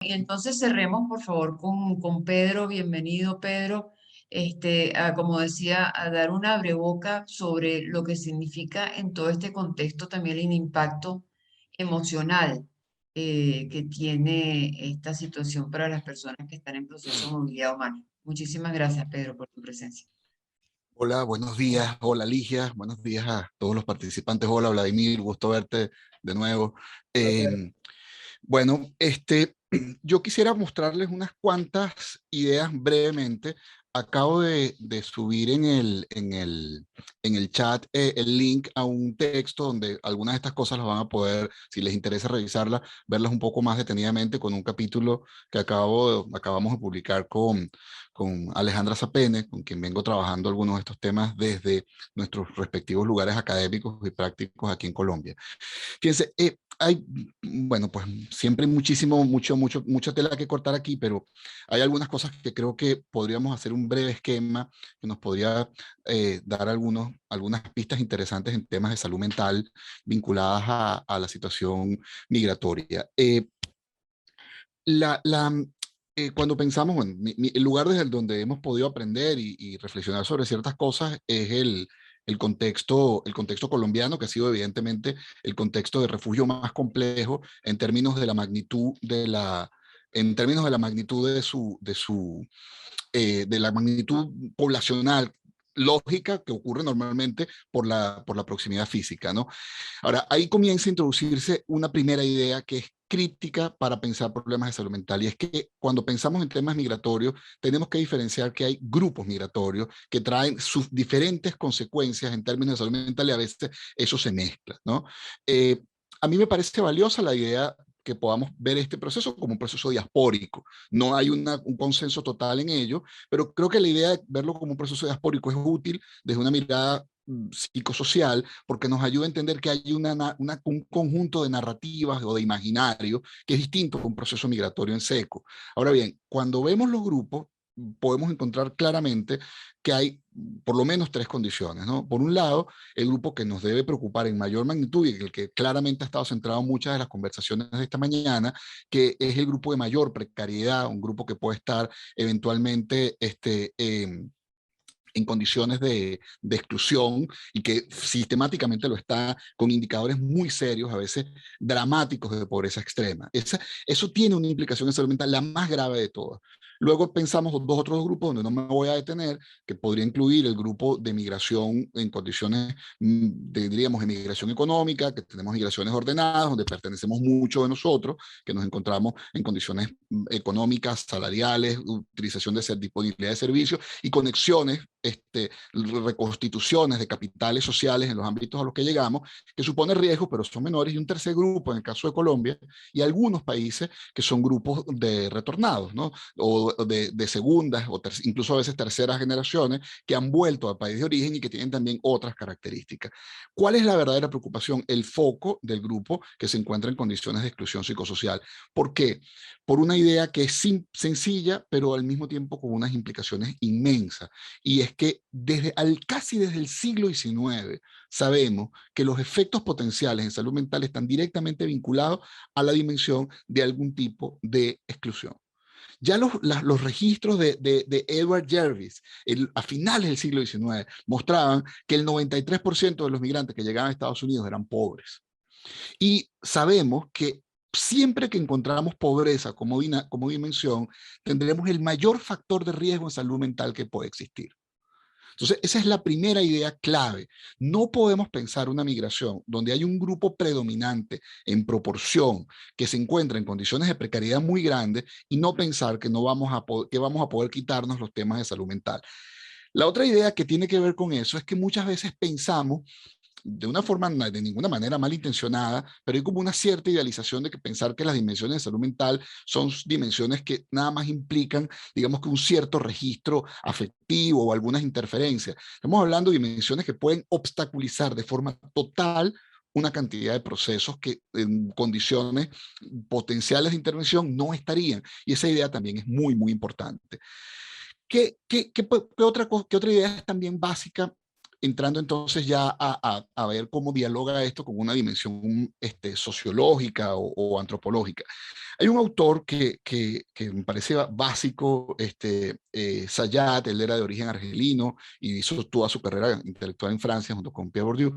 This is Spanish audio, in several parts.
y entonces cerremos, por favor, con Pedro. Bienvenido, Pedro. Como decía, a dar una abreboca sobre lo que significa en todo este contexto también el impacto emocional que tiene esta situación para las personas que están en proceso de movilidad humana. Muchísimas gracias, Pedro, por tu presencia. Hola, buenos días. Hola, Ligia. Buenos días a todos los participantes. Hola, Vladimir. Gusto verte de nuevo. Hola, Pedro. Bueno, yo quisiera mostrarles unas cuantas ideas brevemente. Acabo de subir en el chat el link a un texto donde algunas de estas cosas las van a poder, si les interesa revisarlas, verlas un poco más detenidamente con un capítulo que acabamos de publicar con Alejandra Zapene, con quien vengo trabajando algunos de estos temas desde nuestros respectivos lugares académicos y prácticos aquí en Colombia. Fíjense, bueno, pues siempre hay mucha tela que cortar aquí, pero hay algunas cosas que creo que podríamos hacer un breve esquema que nos podría dar algunas pistas interesantes en temas de salud mental vinculadas a la situación migratoria. La, la, Cuando pensamos, bueno, el lugar desde donde hemos podido aprender y reflexionar sobre ciertas cosas es el contexto colombiano, que ha sido evidentemente el contexto de refugio más complejo en términos de la magnitud de la magnitud poblacional lógica que ocurre normalmente por la proximidad física, ¿no? Ahora, ahí comienza a introducirse una primera idea que es crítica para pensar problemas de salud mental, y es que cuando pensamos en temas migratorios tenemos que diferenciar que hay grupos migratorios que traen sus diferentes consecuencias en términos de salud mental, y a veces eso se mezcla, ¿no? Eh, a mí me parece valiosa la idea que podamos ver este proceso como un proceso diaspórico. No hay un consenso total en ello, pero creo que la idea de verlo como un proceso diaspórico es útil desde una mirada psicosocial, porque nos ayuda a entender que hay un conjunto de narrativas o de imaginario que es distinto a un proceso migratorio en seco. Ahora bien, cuando vemos los grupos, podemos encontrar claramente que hay por lo menos tres condiciones, ¿no? Por un lado, el grupo que nos debe preocupar en mayor magnitud y el que claramente ha estado centrado en muchas de las conversaciones de esta mañana, que es el grupo de mayor precariedad, un grupo que puede estar eventualmente en condiciones de exclusión y que sistemáticamente lo está con indicadores muy serios, a veces dramáticos de pobreza extrema. Eso tiene una implicación en salud mental, la más grave de todas. Luego pensamos dos otros grupos donde no me voy a detener, que podría incluir el grupo de migración en condiciones, diríamos, de migración económica, que tenemos migraciones ordenadas, donde pertenecemos muchos de nosotros, que nos encontramos en condiciones económicas, salariales, utilización de disponibilidad de servicios y conexiones, reconstituciones de capitales sociales en los ámbitos a los que llegamos, que supone riesgos, pero son menores, y un tercer grupo, en el caso de Colombia, y algunos países que son grupos de retornados, ¿no? O de segundas, o incluso a veces terceras generaciones, que han vuelto al país de origen y que tienen también otras características. ¿Cuál es la verdadera preocupación? El foco del grupo que se encuentra en condiciones de exclusión psicosocial. ¿Por qué? Por una idea que es sencilla, pero al mismo tiempo con unas implicaciones inmensas, y es que casi desde el siglo XIX sabemos que los efectos potenciales en salud mental están directamente vinculados a la dimensión de algún tipo de exclusión. Ya los registros de Edward Jervis a finales del siglo XIX mostraban que el 93% de los migrantes que llegaban a Estados Unidos eran pobres. Y sabemos que siempre que encontramos pobreza como dimensión, tendremos el mayor factor de riesgo en salud mental que puede existir. Entonces, esa es la primera idea clave. No podemos pensar una migración donde hay un grupo predominante en proporción que se encuentra en condiciones de precariedad muy grandes y no pensar que, no vamos a que vamos a poder quitarnos los temas de salud mental. La otra idea que tiene que ver con eso es que muchas veces pensamos de una forma de ninguna manera malintencionada, pero hay como una cierta idealización de que pensar que las dimensiones de salud mental son dimensiones que nada más implican, digamos, que un cierto registro afectivo o algunas interferencias. Estamos hablando de dimensiones que pueden obstaculizar de forma total una cantidad de procesos que en condiciones potenciales de intervención no estarían. Y esa idea también es muy importante. ¿Qué otra idea es también básica entrando entonces ya a ver cómo dialoga esto con una dimensión sociológica o antropológica. Hay un autor que me parece básico, Sayat. Él era de origen argelino y hizo toda su carrera intelectual en Francia junto con Pierre Bourdieu.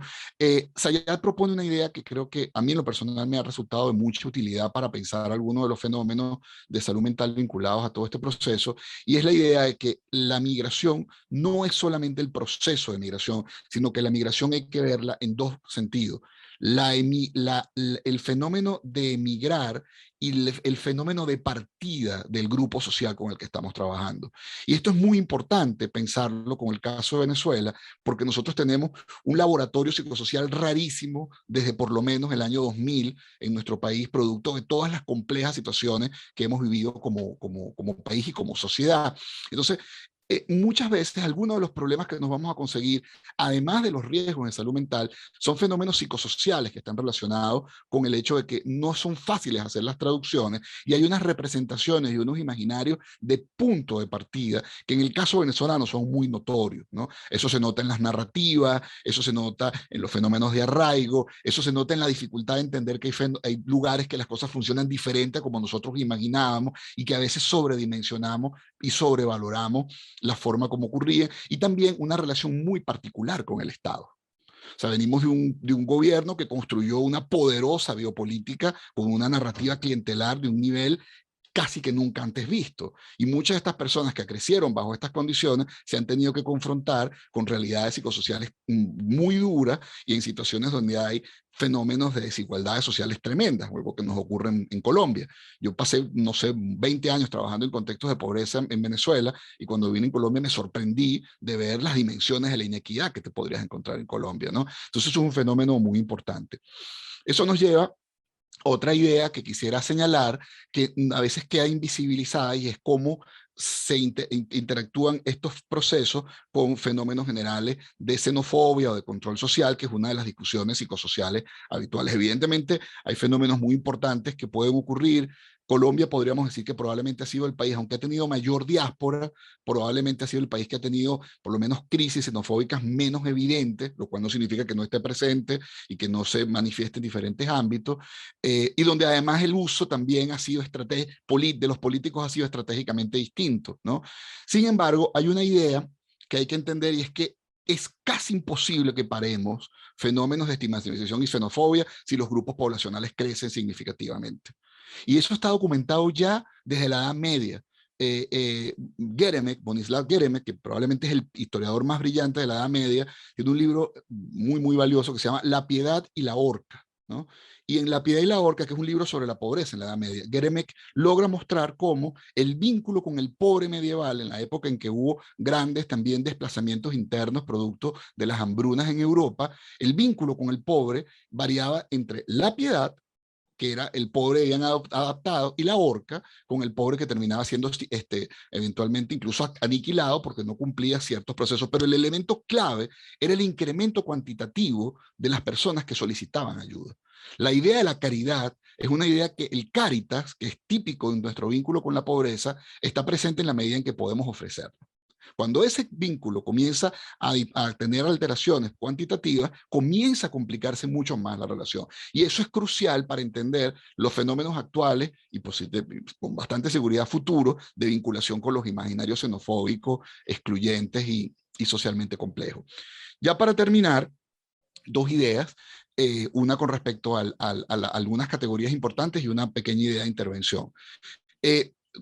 Sayat propone una idea que creo que a mí en lo personal me ha resultado de mucha utilidad para pensar algunos de los fenómenos de salud mental vinculados a todo este proceso, y es la idea de que la migración no es solamente el proceso de migración, sino que la migración hay que verla en dos sentidos. El fenómeno de emigrar y el fenómeno de partida del grupo social con el que estamos trabajando. Y esto es muy importante pensarlo con el caso de Venezuela, porque nosotros tenemos un laboratorio psicosocial rarísimo desde por lo menos el año 2000 en nuestro país, producto de todas las complejas situaciones que hemos vivido como país y como sociedad. Entonces, muchas veces algunos de los problemas que nos vamos a conseguir, además de los riesgos en salud mental, son fenómenos psicosociales que están relacionados con el hecho de que no son fáciles hacer las traducciones y hay unas representaciones y unos imaginarios de punto de partida que en el caso venezolano son muy notorios, ¿no? Eso se nota en las narrativas, eso se nota en los fenómenos de arraigo, eso se nota en la dificultad de entender que hay lugares que las cosas funcionan diferente a como nosotros imaginábamos y que a veces sobredimensionamos y sobrevaloramos la forma como ocurría, y también una relación muy particular con el Estado. O sea, venimos de un gobierno que construyó una poderosa biopolítica con una narrativa clientelar de un nivel casi que nunca antes visto. Y muchas de estas personas que crecieron bajo estas condiciones se han tenido que confrontar con realidades psicosociales muy duras y en situaciones donde hay fenómenos de desigualdades sociales tremendas, algo que nos ocurre en Colombia. Yo pasé, no sé, 20 años trabajando en contextos de pobreza en Venezuela, y cuando vine en Colombia me sorprendí de ver las dimensiones de la inequidad que te podrías encontrar en Colombia, ¿no? Entonces es un fenómeno muy importante. Eso nos lleva otra idea que quisiera señalar, que a veces queda invisibilizada, y es cómo se interactúan estos procesos con fenómenos generales de xenofobia o de control social, que es una de las discusiones psicosociales habituales. Evidentemente, hay fenómenos muy importantes que pueden ocurrir. Colombia podríamos decir que probablemente ha sido el país, aunque ha tenido mayor diáspora, probablemente ha sido el país que ha tenido por lo menos crisis xenofóbicas menos evidentes, lo cual no significa que no esté presente y que no se manifieste en diferentes ámbitos, y donde además el uso también ha sido de los políticos ha sido estratégicamente distinto, ¿no? Sin embargo, hay una idea que hay que entender, y es que es casi imposible que paremos fenómenos de estigmatización y xenofobia si los grupos poblacionales crecen significativamente. Y eso está documentado ya desde la Edad Media. Geremek, Bonislav Geremek, que probablemente es el historiador más brillante de la Edad Media, tiene un libro muy, muy valioso que se llama La Piedad y la Horca, ¿no? Y en La Piedad y la Horca, que es un libro sobre la pobreza en la Edad Media, Geremek logra mostrar cómo el vínculo con el pobre medieval, en la época en que hubo grandes también desplazamientos internos producto de las hambrunas en Europa, el vínculo con el pobre variaba entre la piedad, que era el pobre bien adaptado, y la horca, con el pobre que terminaba siendo eventualmente incluso aniquilado porque no cumplía ciertos procesos. Pero el elemento clave era el incremento cuantitativo de las personas que solicitaban ayuda. La idea de la caridad es una idea que el caritas, que es típico de nuestro vínculo con la pobreza, está presente en la medida en que podemos ofrecerlo. Cuando ese vínculo comienza a tener alteraciones cuantitativas, comienza a complicarse mucho más la relación. Y eso es crucial para entender los fenómenos actuales y con bastante seguridad futuros de vinculación con los imaginarios xenofóbicos, excluyentes y socialmente complejos. Ya para terminar, dos ideas, una con respecto a algunas categorías importantes y una pequeña idea de intervención.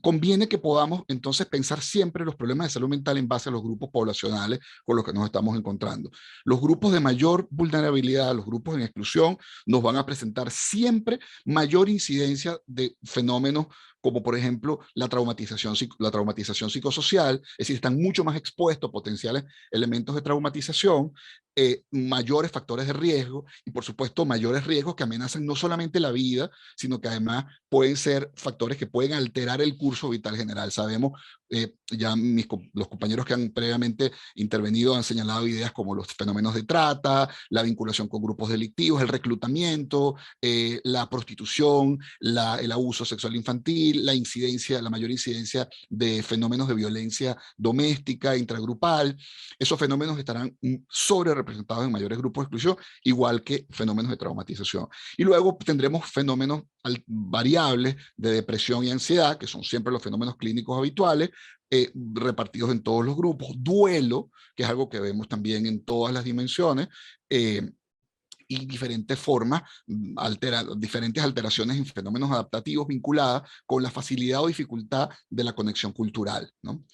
Conviene que podamos entonces pensar siempre los problemas de salud mental en base a los grupos poblacionales con los que nos estamos encontrando. Los grupos de mayor vulnerabilidad, los grupos en exclusión, nos van a presentar siempre mayor incidencia de fenómenos como por ejemplo la traumatización psicosocial, es decir, están mucho más expuestos a potenciales elementos de traumatización, mayores factores de riesgo y por supuesto mayores riesgos que amenazan no solamente la vida, sino que además pueden ser factores que pueden alterar el curso vital general. Sabemos Ya los compañeros que han previamente intervenido han señalado ideas como los fenómenos de trata, la vinculación con grupos delictivos, el reclutamiento, la prostitución, el abuso sexual infantil, la mayor incidencia de fenómenos de violencia doméstica, intragrupal. Esos fenómenos estarán sobre representados en mayores grupos de exclusión, igual que fenómenos de traumatización. Y luego tendremos fenómenos variables de depresión y ansiedad, que son siempre los fenómenos clínicos habituales, repartidos en todos los grupos. Duelo, que es algo que vemos también en todas las dimensiones, y diferentes formas, diferentes alteraciones en fenómenos adaptativos vinculadas con la facilidad o dificultad de la conexión cultural, ¿no?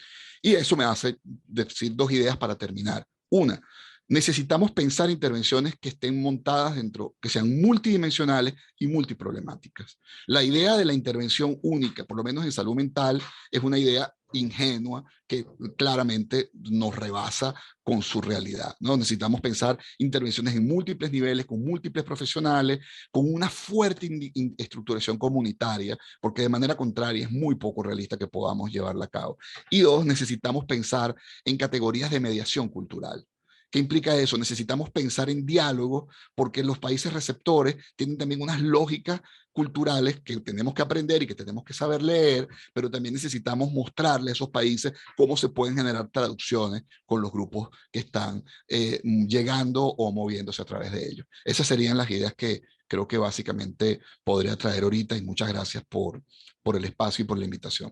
Y eso me hace decir dos ideas para terminar. Una, necesitamos pensar intervenciones que estén montadas dentro, que sean multidimensionales y multiproblemáticas. La idea de la intervención única, por lo menos en salud mental, es una idea ingenua que claramente nos rebasa con su realidad, ¿no? Necesitamos pensar intervenciones en múltiples niveles, con múltiples profesionales, con una fuerte estructuración comunitaria, porque de manera contraria es muy poco realista que podamos llevarla a cabo. Y dos, necesitamos pensar en categorías de mediación cultural. ¿Qué implica eso? Necesitamos pensar en diálogo, porque los países receptores tienen también unas lógicas culturales que tenemos que aprender y que tenemos que saber leer, pero también necesitamos mostrarle a esos países cómo se pueden generar traducciones con los grupos que están llegando o moviéndose a través de ellos. Esas serían las ideas que creo que básicamente podría traer ahorita, y muchas gracias por el espacio y por la invitación.